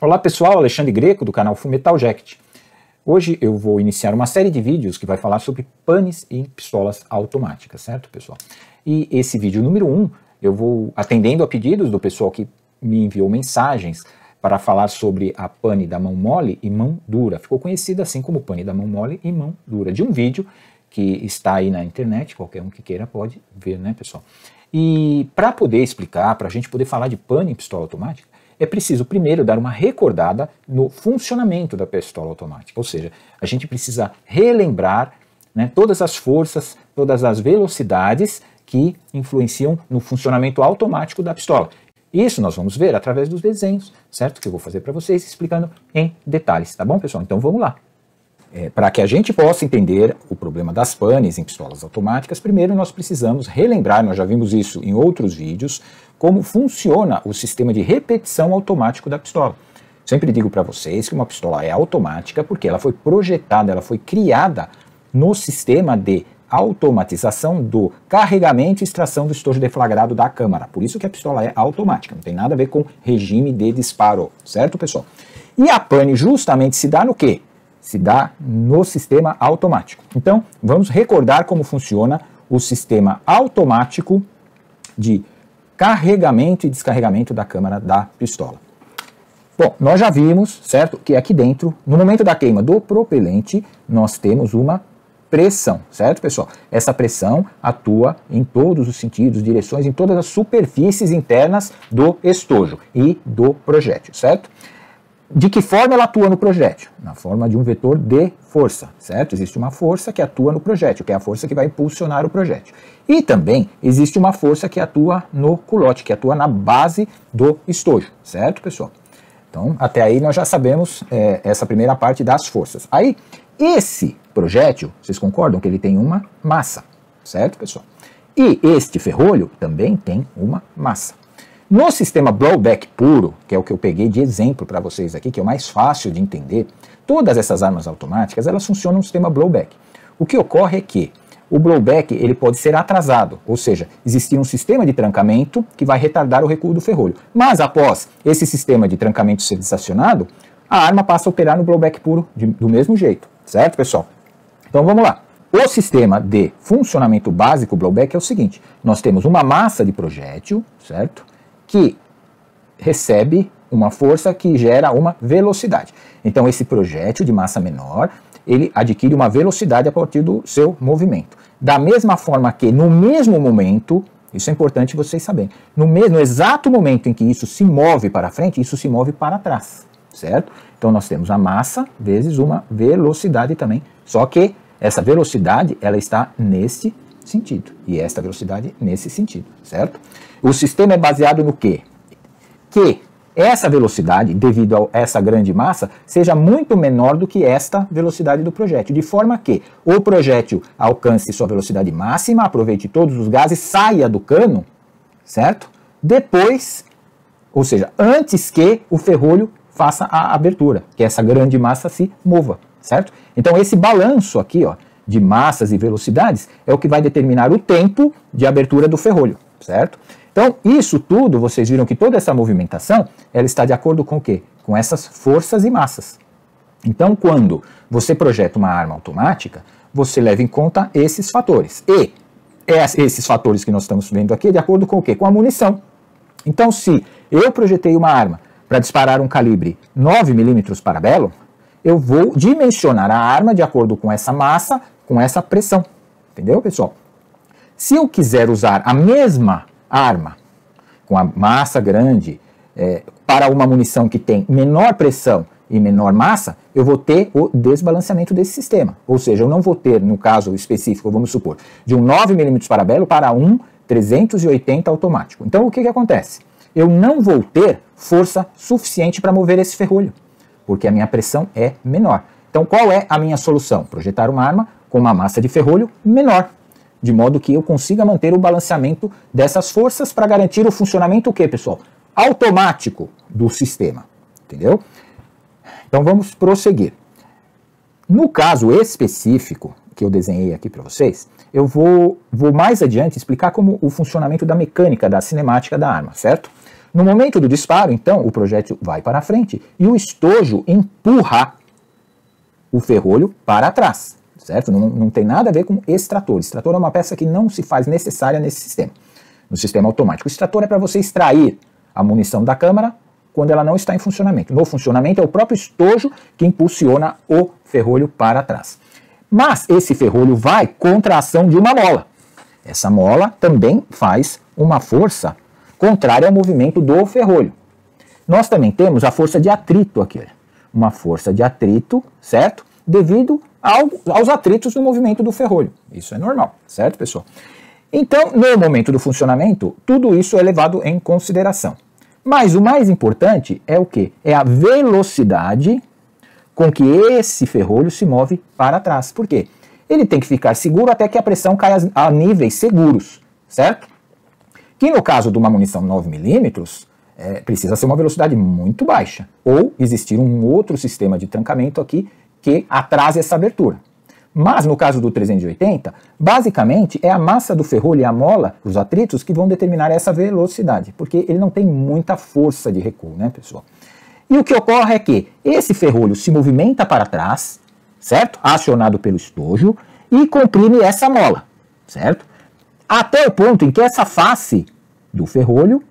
Olá pessoal, Alexandre Greco do canal Fullmetal Jacket. Hoje eu vou iniciar uma série de vídeos que vai falar sobre panes em pistolas automáticas, certo pessoal? E esse vídeo número 1 eu vou atendendo a pedidos do pessoal que me enviou mensagens para falar sobre a pane da mão mole e mão dura. Ficou conhecida assim como pane da mão mole e mão dura, de um vídeo que está aí na internet, qualquer um que queira pode ver, né pessoal? E para poder explicar, para a gente poder falar de pane em pistola automática, é preciso primeiro dar uma recordada no funcionamento da pistola automática, ou seja, a gente precisa relembrar, né, todas as forças, todas as velocidades que influenciam no funcionamento automático da pistola. Isso nós vamos ver através dos desenhos, certo? Que eu vou fazer para vocês explicando em detalhes, tá bom pessoal? Então vamos lá. Para que a gente possa entender o problema das panes em pistolas automáticas, primeiro nós precisamos relembrar, nós já vimos isso em outros vídeos, como funciona o sistema de repetição automático da pistola. Sempre digo para vocês que uma pistola é automática porque ela foi projetada, ela foi criada no sistema de automatização do carregamento e extração do estojo deflagrado da câmara. Por isso que a pistola é automática, não tem nada a ver com regime de disparo, certo pessoal? E a pane justamente se dá no quê? Se dá no sistema automático. Então, vamos recordar como funciona o sistema automático de carregamento e descarregamento da câmara da pistola. Bom, nós já vimos, certo, que aqui dentro, no momento da queima do propelente, nós temos uma pressão, certo, pessoal? Essa pressão atua em todos os sentidos, direções, em todas as superfícies internas do estojo e do projétil, certo? De que forma ela atua no projétil? Na forma de um vetor de força, certo? Existe uma força que atua no projétil, que é a força que vai impulsionar o projétil. E também existe uma força que atua no culote, que atua na base do estojo, certo, pessoal? Então, até aí nós já sabemos essa primeira parte das forças. Aí, esse projétil, vocês concordam que ele tem uma massa, certo, pessoal? E este ferrolho também tem uma massa. No sistema blowback puro, que é o que eu peguei de exemplo para vocês aqui, que é o mais fácil de entender, todas essas armas automáticas, elas funcionam no sistema blowback. O que ocorre é que o blowback ele pode ser atrasado, ou seja, existir um sistema de trancamento que vai retardar o recuo do ferrolho. Mas após esse sistema de trancamento ser desacionado, a arma passa a operar no blowback puro do mesmo jeito, certo, pessoal? Então vamos lá. O sistema de funcionamento básico blowback é o seguinte, nós temos uma massa de projétil, certo? Que recebe uma força que gera uma velocidade. Então esse projétil de massa menor, ele adquire uma velocidade a partir do seu movimento. Da mesma forma que no mesmo momento, isso é importante vocês saberem, no exato momento em que isso se move para frente, isso se move para trás, certo? Então nós temos a massa vezes uma velocidade também, só que essa velocidade ela está nesse sentido, e esta velocidade nesse sentido, certo? O sistema é baseado no quê? Que essa velocidade, devido a essa grande massa, seja muito menor do que esta velocidade do projétil, de forma que o projétil alcance sua velocidade máxima, aproveite todos os gases, saia do cano, certo? Depois, ou seja, antes que o ferrolho faça a abertura, que essa grande massa se mova, certo? Então esse balanço aqui, ó, de massas e velocidades é o que vai determinar o tempo de abertura do ferrolho, certo? Então, isso tudo, vocês viram que toda essa movimentação, ela está de acordo com o quê? Com essas forças e massas. Então, quando você projeta uma arma automática, você leva em conta esses fatores. E esses fatores que nós estamos vendo aqui, de acordo com o quê? Com a munição. Então, se eu projetei uma arma para disparar um calibre 9mm Parabellum, eu vou dimensionar a arma de acordo com essa massa, com essa pressão. Entendeu, pessoal? Se eu quiser usar a mesma arma com a massa grande para uma munição que tem menor pressão e menor massa, eu vou ter o desbalanceamento desse sistema. Ou seja, eu não vou ter, no caso específico, vamos supor, de um 9mm Parabellum para um 380 automático. Então o que acontece? Eu não vou ter força suficiente para mover esse ferrolho, porque a minha pressão é menor. Então qual é a minha solução? Projetar uma arma com uma massa de ferrolho menor, de modo que eu consiga manter o balanceamento dessas forças para garantir o funcionamento o quê, pessoal? Automático do sistema, entendeu? Então vamos prosseguir. No caso específico que eu desenhei aqui para vocês, eu vou mais adiante explicar como o funcionamento da mecânica, da cinemática da arma, certo? No momento do disparo, então, o projétil vai para frente e o estojo empurra o ferrolho para trás, certo? Não tem nada a ver com extrator. Extrator é uma peça que não se faz necessária nesse sistema, no sistema automático. O extrator é para você extrair a munição da câmara quando ela não está em funcionamento. No funcionamento é o próprio estojo que impulsiona o ferrolho para trás. Mas esse ferrolho vai contra a ação de uma mola. Essa mola também faz uma força contrária ao movimento do ferrolho. Nós também temos a força de atrito aqui. Uma força de atrito, certo? Devido aos atritos no movimento do ferrolho. Isso é normal, certo, pessoal? Então, no momento do funcionamento, tudo isso é levado em consideração. Mas o mais importante é o quê? É a velocidade com que esse ferrolho se move para trás. Por quê? Ele tem que ficar seguro até que a pressão caia a níveis seguros, certo? Que no caso de uma munição 9mm, precisa ser uma velocidade muito baixa, ou existir um outro sistema de trancamento aqui que atrase essa abertura. Mas no caso do 380, basicamente é a massa do ferrolho e a mola, os atritos, que vão determinar essa velocidade, porque ele não tem muita força de recuo, né, pessoal? E o que ocorre é que esse ferrolho se movimenta para trás, certo? Acionado pelo estojo, e comprime essa mola, certo? Até o ponto em que essa face do ferrolho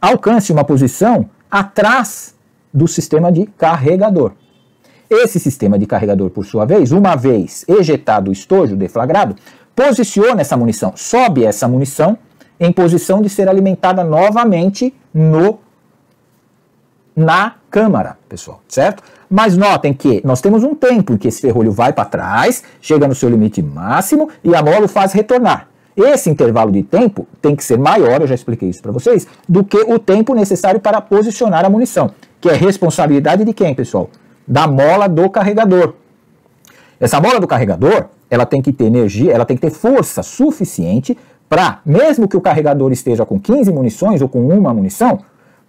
alcance uma posição atrás do sistema de carregador. Esse sistema de carregador, por sua vez, uma vez ejetado o estojo deflagrado, posiciona essa munição, sobe essa munição em posição de ser alimentada novamente na câmara, pessoal, certo? Mas notem que nós temos um tempo em que esse ferrolho vai para trás, chega no seu limite máximo e a mola o faz retornar. Esse intervalo de tempo tem que ser maior, eu já expliquei isso para vocês, do que o tempo necessário para posicionar a munição, que é responsabilidade de quem, pessoal? Da mola do carregador. Essa mola do carregador, ela tem que ter energia, ela tem que ter força suficiente para, mesmo que o carregador esteja com 15 munições ou com uma munição,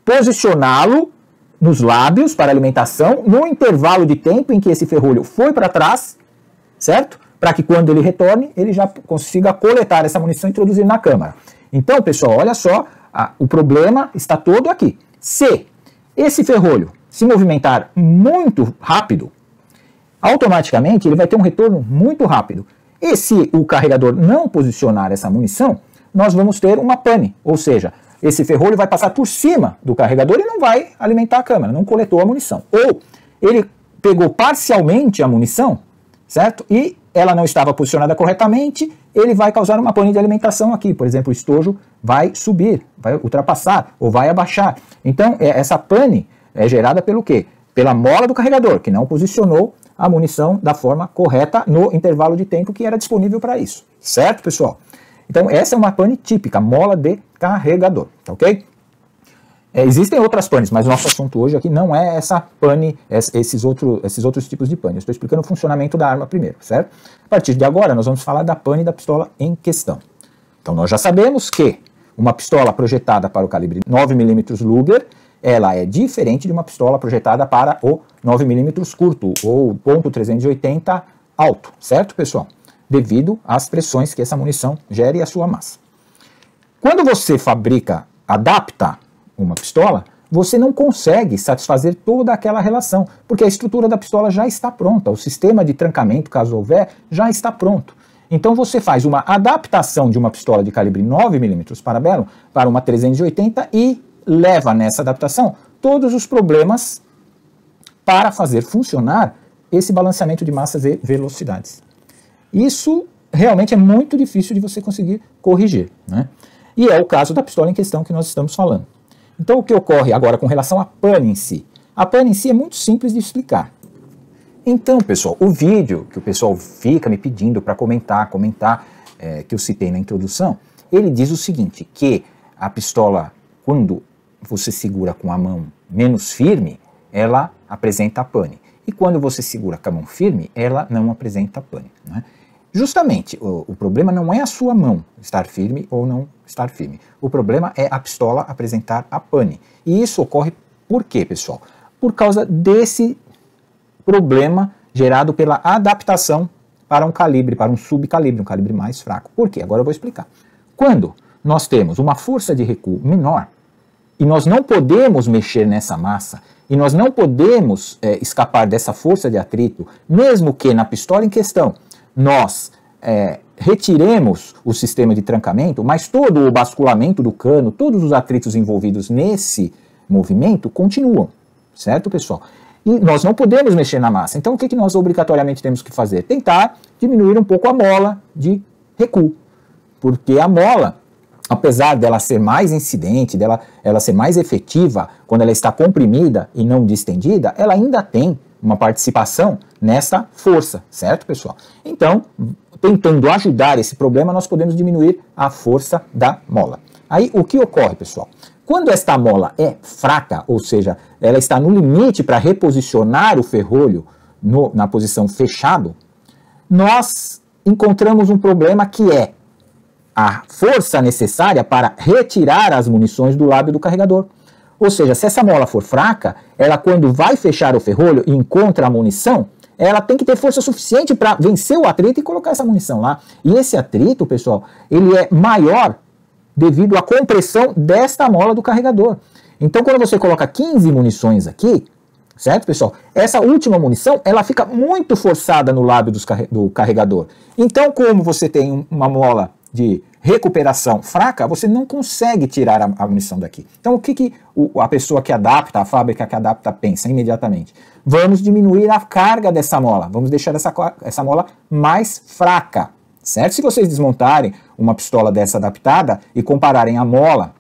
posicioná-lo nos lábios para alimentação no intervalo de tempo em que esse ferrolho foi para trás, certo? Para que quando ele retorne, ele já consiga coletar essa munição e introduzir na câmara. Então, pessoal, olha só, o problema está todo aqui. Se esse ferrolho se movimentar muito rápido, automaticamente ele vai ter um retorno muito rápido. E se o carregador não posicionar essa munição, nós vamos ter uma pane, ou seja, esse ferrolho vai passar por cima do carregador e não vai alimentar a câmara, não coletou a munição. Ou ele pegou parcialmente a munição, certo? E ela não estava posicionada corretamente, ele vai causar uma pane de alimentação aqui. Por exemplo, o estojo vai subir, vai ultrapassar ou vai abaixar. Então, essa pane é gerada pelo quê? Pela mola do carregador, que não posicionou a munição da forma correta no intervalo de tempo que era disponível para isso. Certo, pessoal? Então, essa é uma pane típica, mola de carregador, tá ok? Existem outras panes, mas o nosso assunto hoje aqui não é essa pane, esses outros tipos de pane. Eu estou explicando o funcionamento da arma primeiro, certo? A partir de agora, nós vamos falar da pane da pistola em questão. Então, nós já sabemos que uma pistola projetada para o calibre 9mm Luger, ela é diferente de uma pistola projetada para o 9mm curto, ou .380 alto, certo, pessoal? Devido às pressões que essa munição gere e a sua massa. Quando você adapta uma pistola, você não consegue satisfazer toda aquela relação, porque a estrutura da pistola já está pronta, o sistema de trancamento, caso houver, já está pronto. Então você faz uma adaptação de uma pistola de calibre 9mm Parabellum para uma 380 e leva nessa adaptação todos os problemas para fazer funcionar esse balanceamento de massas e velocidades. Isso realmente é muito difícil de você conseguir corrigir, né? E é o caso da pistola em questão que nós estamos falando. Então o que ocorre agora com relação à pane em si? A pane em si é muito simples de explicar. Então, pessoal, o vídeo que o pessoal fica me pedindo para comentar, que eu citei na introdução, ele diz o seguinte, que a pistola, quando você segura com a mão menos firme, ela apresenta a pane. E quando você segura com a mão firme, ela não apresenta a pane, né? Justamente, o problema não é a sua mão estar firme ou não estar firme. O problema é a pistola apresentar a pane. E isso ocorre por quê, pessoal? Por causa desse problema gerado pela adaptação para um calibre, para um subcalibre, um calibre mais fraco. Por quê? Agora eu vou explicar. Quando nós temos uma força de recuo menor, e nós não podemos mexer nessa massa, e nós não podemos escapar dessa força de atrito, mesmo que na pistola em questão nós retiremos o sistema de trancamento, mas todo o basculamento do cano, todos os atritos envolvidos nesse movimento continuam, certo, pessoal? E nós não podemos mexer na massa. Então, o que nós obrigatoriamente temos que fazer? Tentar diminuir um pouco a mola de recuo, porque a mola, apesar dela ser mais incidente, ela ser mais efetiva quando ela está comprimida e não distendida, ela ainda tem uma participação nessa força, certo, pessoal? Então, tentando ajudar esse problema, nós podemos diminuir a força da mola. Aí, o que ocorre, pessoal? Quando esta mola é fraca, ou seja, ela está no limite para reposicionar o ferrolho na posição fechado, nós encontramos um problema que é a força necessária para retirar as munições do lábio do carregador. Ou seja, se essa mola for fraca, ela quando vai fechar o ferrolho e encontra a munição, ela tem que ter força suficiente para vencer o atrito e colocar essa munição lá. E esse atrito, pessoal, ele é maior devido à compressão desta mola do carregador. Então, quando você coloca 15 munições aqui, certo, pessoal? Essa última munição, ela fica muito forçada no lábio do carregador. Então, como você tem uma mola de recuperação fraca, você não consegue tirar a munição daqui. Então, o que a pessoa que adapta, a fábrica que adapta, pensa imediatamente? Vamos diminuir a carga dessa mola, vamos deixar essa mola mais fraca, certo? Se vocês desmontarem uma pistola dessa adaptada e compararem a mola,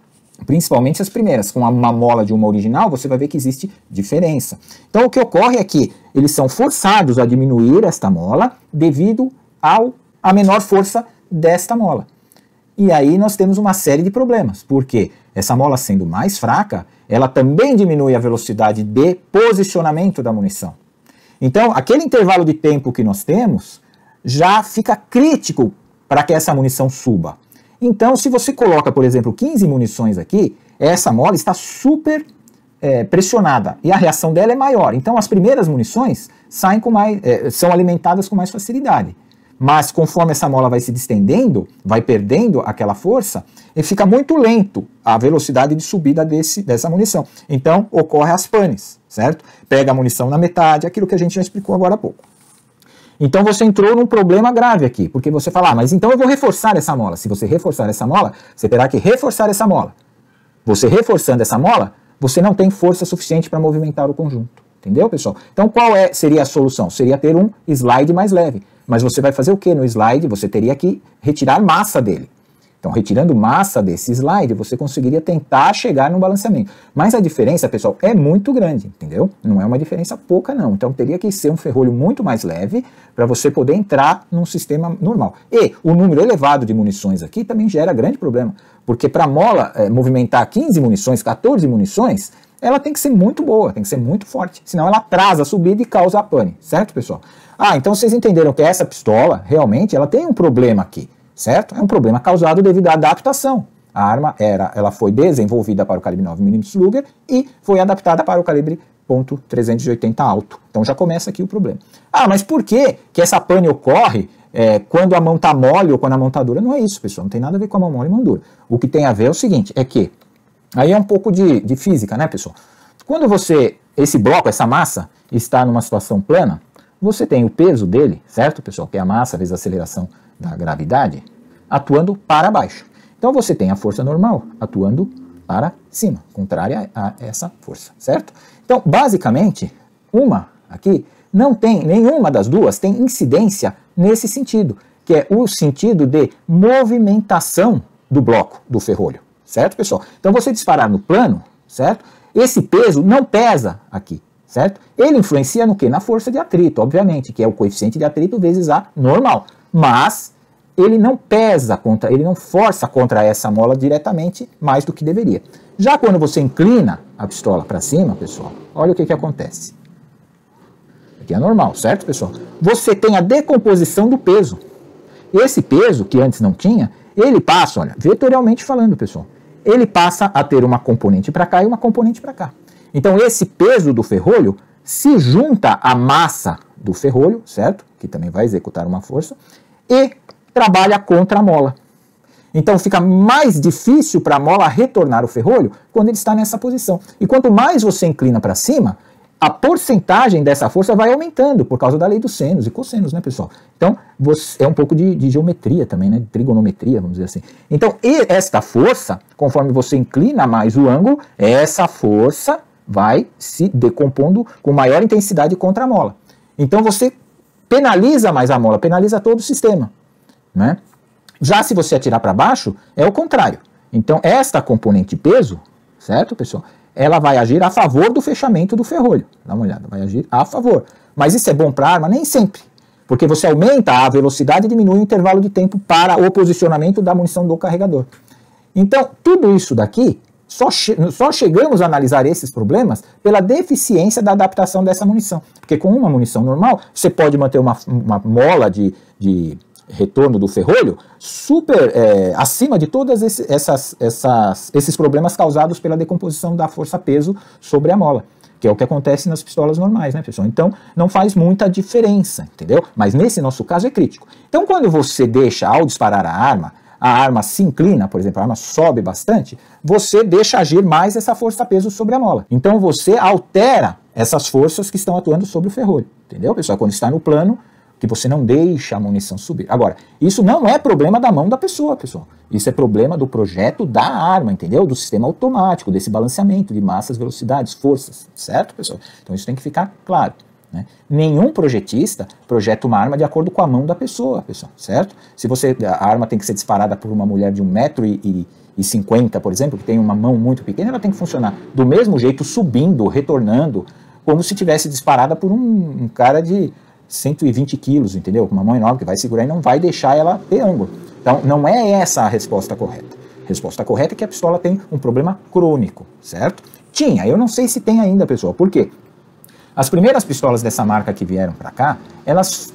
principalmente as primeiras, com uma mola de uma original, você vai ver que existe diferença. Então, o que ocorre é que eles são forçados a diminuir esta mola devido à menor força desta mola. E aí nós temos uma série de problemas, porque essa mola sendo mais fraca, ela também diminui a velocidade de posicionamento da munição. Então, aquele intervalo de tempo que nós temos já fica crítico para que essa munição suba. Então, se você coloca, por exemplo, 15 munições aqui, essa mola está super pressionada e a reação dela é maior. Então, as primeiras munições saem são alimentadas com mais facilidade. Mas conforme essa mola vai se distendendo, vai perdendo aquela força, e fica muito lento a velocidade de subida dessa munição. Então, ocorre as panes, certo? Pega a munição na metade, aquilo que a gente já explicou agora há pouco. Então você entrou num problema grave aqui, porque você fala, mas então eu vou reforçar essa mola. Se você reforçar essa mola, você terá que reforçar essa mola. Você reforçando essa mola, você não tem força suficiente para movimentar o conjunto. Entendeu, pessoal? Então qual seria a solução? Seria ter um slide mais leve. Mas você vai fazer o que no slide? Você teria que retirar massa dele. Então, retirando massa desse slide, você conseguiria tentar chegar no balanceamento. Mas a diferença, pessoal, é muito grande, entendeu? Não é uma diferença pouca, não. Então, teria que ser um ferrolho muito mais leve para você poder entrar num sistema normal. E o número elevado de munições aqui também gera grande problema. Porque para a mola movimentar 15 munições, 14 munições, ela tem que ser muito boa, tem que ser muito forte. Senão ela atrasa a subida e causa a pane, certo, pessoal? Ah, então vocês entenderam que essa pistola, realmente, ela tem um problema aqui. Certo? É um problema causado devido à adaptação. A arma ela foi desenvolvida para o calibre 9mm Luger e foi adaptada para o calibre .380 alto. Então já começa aqui o problema. Ah, mas por que essa pane ocorre quando a mão está mole ou quando a mão está dura? Não é isso, pessoal. Não tem nada a ver com a mão mole e mão dura. O que tem a ver é o seguinte, é que aí é um pouco de física, né, pessoal? Quando esse bloco, essa massa, está numa situação plana, você tem o peso dele, certo, pessoal? Que é a massa vezes a aceleração da gravidade, atuando para baixo. Então você tem a força normal atuando para cima, contrária a essa força, certo? Então, basicamente, nenhuma das duas tem incidência nesse sentido, que é o sentido de movimentação do bloco, do ferrolho, certo, pessoal? Então você disparar no plano, certo? Esse peso não pesa aqui, certo? Ele influencia no quê? Na força de atrito, obviamente, que é o coeficiente de atrito vezes A normal. Mas ele não pesa ele não força contra essa mola diretamente mais do que deveria. Já quando você inclina a pistola para cima, pessoal, olha o que acontece. Aqui é normal, certo, pessoal? Você tem a decomposição do peso. Esse peso, que antes não tinha, ele passa, olha, vetorialmente falando, pessoal, ele passa a ter uma componente para cá e uma componente para cá. Então esse peso do ferrolho se junta à massa do ferrolho, certo? Que também vai executar uma força, e trabalha contra a mola. Então fica mais difícil para a mola retornar o ferrolho quando ele está nessa posição. E quanto mais você inclina para cima, a porcentagem dessa força vai aumentando por causa da lei dos senos e cossenos, né, pessoal? Então, é um pouco de geometria também, né, de trigonometria, vamos dizer assim. Então, esta força, conforme você inclina mais o ângulo, essa força vai se decompondo com maior intensidade contra a mola. Então, você penaliza mais a mola, penaliza todo o sistema, né? Já se você atirar para baixo, é o contrário. Então, esta componente de peso, certo, pessoal? Ela vai agir a favor do fechamento do ferrolho. Dá uma olhada, vai agir a favor. Mas isso é bom para a arma? Nem sempre. Porque você aumenta a velocidade e diminui o intervalo de tempo para o posicionamento da munição do carregador. Então, tudo isso daqui, só chegamos a analisar esses problemas pela deficiência da adaptação dessa munição. Porque com uma munição normal, você pode manter uma mola de retorno do ferrolho super acima de todos esses problemas causados pela decomposição da força-peso sobre a mola, que é o que acontece nas pistolas normais, né, pessoal? Então, não faz muita diferença, entendeu? Mas nesse nosso caso é crítico. Então, quando você deixa, ao disparar a arma se inclina, por exemplo, a arma sobe bastante, você deixa agir mais essa força-peso sobre a mola. Então, você altera essas forças que estão atuando sobre o ferrolho, entendeu, pessoal? Quando está no plano, que você não deixa a munição subir. Agora, isso não é problema da mão da pessoa, pessoal. Isso é problema do projeto da arma, entendeu? Do sistema automático, desse balanceamento de massas, velocidades, forças, certo, pessoal? Então isso tem que ficar claro, né? Nenhum projetista projeta uma arma de acordo com a mão da pessoa, pessoal, certo? Se a arma tem que ser disparada por uma mulher de 1,50 m, por exemplo, que tem uma mão muito pequena, ela tem que funcionar do mesmo jeito, subindo, retornando, como se tivesse disparada por um cara de 120 quilos, entendeu? Com uma mão enorme que vai segurar e não vai deixar ela ter ângulo. Então, não é essa a resposta correta. A resposta correta é que a pistola tem um problema crônico, certo? Eu não sei se tem ainda, pessoal. Por quê? As primeiras pistolas dessa marca que vieram para cá, elas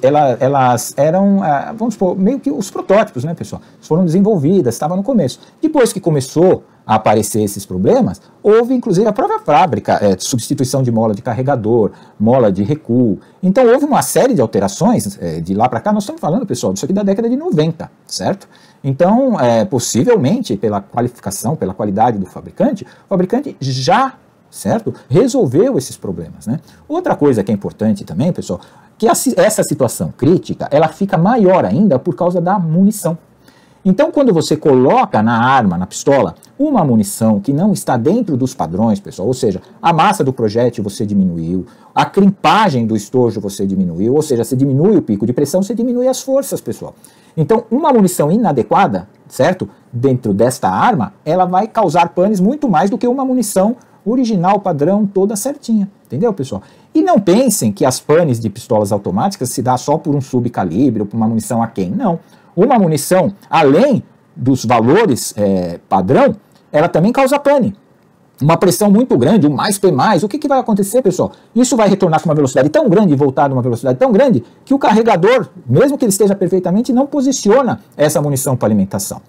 eram, vamos supor, meio que os protótipos, né, pessoal? Foram desenvolvidas, estava no começo. Depois que começou a aparecer esses problemas, houve inclusive a própria fábrica, substituição de mola de carregador, mola de recuo. Então houve uma série de alterações de lá para cá. Nós estamos falando, pessoal, disso aqui da década de 90, certo? Então, possivelmente, pela qualificação, pela qualidade do fabricante, o fabricante já, certo, resolveu esses problemas, né? Outra coisa que é importante também, pessoal, que essa situação crítica, ela fica maior ainda por causa da munição. Então, quando você coloca na arma, na pistola, uma munição que não está dentro dos padrões, pessoal, ou seja, a massa do projétil você diminuiu, a crimpagem do estojo você diminuiu, ou seja, você diminui o pico de pressão, você diminui as forças, pessoal. Então, uma munição inadequada, certo, dentro desta arma, ela vai causar panes muito mais do que uma munição original, padrão, toda certinha. Entendeu, pessoal? E não pensem que as panes de pistolas automáticas se dá só por um subcalibre ou por uma munição aquém. Não. Uma munição, além dos valores padrão, ela também causa pane. Uma pressão muito grande, um mais P+, o que vai acontecer, pessoal? Isso vai retornar com uma velocidade tão grande e voltar a uma velocidade tão grande que o carregador, mesmo que ele esteja perfeitamente, não posiciona essa munição para alimentação.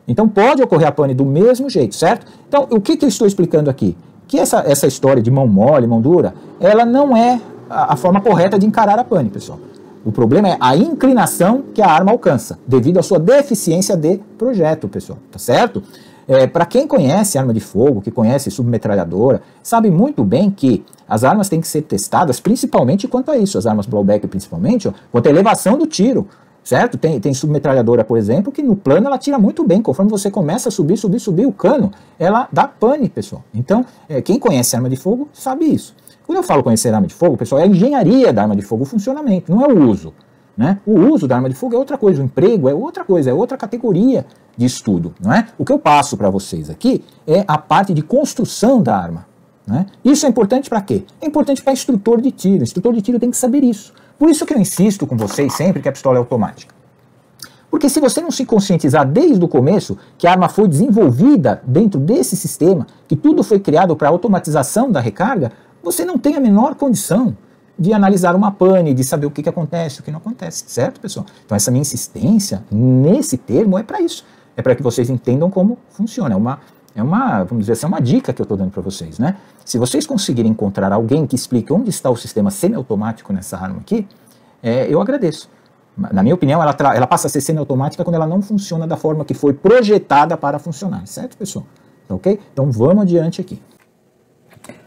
Então pode ocorrer a pane do mesmo jeito, certo? Então o que eu estou explicando aqui? Que essa história de mão mole, mão dura, ela não é a forma correta de encarar a pane, pessoal. O problema é a inclinação que a arma alcança, devido à sua deficiência de projeto, pessoal, tá certo? Para quem conhece arma de fogo, que conhece submetralhadora, sabe muito bem que as armas têm que ser testadas, principalmente quanto a isso, as armas blowback principalmente, quanto à elevação do tiro, certo? Tem submetralhadora, por exemplo, que no plano ela tira muito bem, conforme você começa a subir o cano, ela dá pane, pessoal. Então, quem conhece arma de fogo sabe isso. Quando eu falo conhecer arma de fogo, pessoal, é a engenharia da arma de fogo, o funcionamento, não é o uso, né? O uso da arma de fogo é outra coisa, o emprego é outra coisa, é outra categoria de estudo, não é? O que eu passo para vocês aqui é a parte de construção da arma, né? Isso é importante para quê? É importante para instrutor de tiro. O instrutor de tiro tem que saber isso. Por isso que eu insisto com vocês sempre que a pistola é automática. Porque se você não se conscientizar desde o começo que a arma foi desenvolvida dentro desse sistema, que tudo foi criado para automatização da recarga, você não tem a menor condição de analisar uma pane, de saber o que acontece, o que não acontece, certo, pessoal? Então essa minha insistência nesse termo é para isso, é para que vocês entendam como funciona, vamos dizer assim, uma dica que eu estou dando para vocês, né? Se vocês conseguirem encontrar alguém que explique onde está o sistema semiautomático nessa arma aqui, eu agradeço. Na minha opinião, ela passa a ser semiautomática quando ela não funciona da forma que foi projetada para funcionar, certo, pessoal? Ok? Então vamos adiante aqui.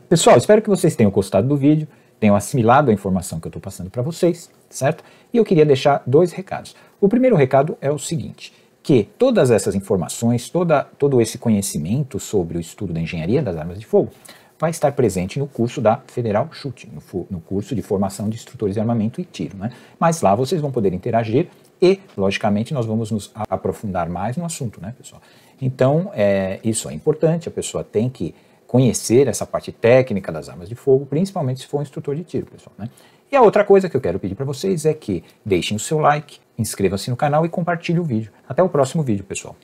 Pessoal, espero que vocês tenham gostado do vídeo, tenham assimilado a informação que eu estou passando para vocês, certo? E eu queria deixar 2 recados. O primeiro recado é o seguinte, que todas essas informações, todo esse conhecimento sobre o estudo da engenharia das armas de fogo vai estar presente no curso da Federal Shooting, no curso de formação de instrutores de armamento e tiro, né? Mas lá vocês vão poder interagir e, logicamente, nós vamos nos aprofundar mais no assunto, né, pessoal? Então, isso é importante, a pessoa tem que conhecer essa parte técnica das armas de fogo, principalmente se for um instrutor de tiro, pessoal, né? E a outra coisa que eu quero pedir para vocês é que deixem o seu like, inscrevam-se no canal e compartilhem o vídeo. Até o próximo vídeo, pessoal.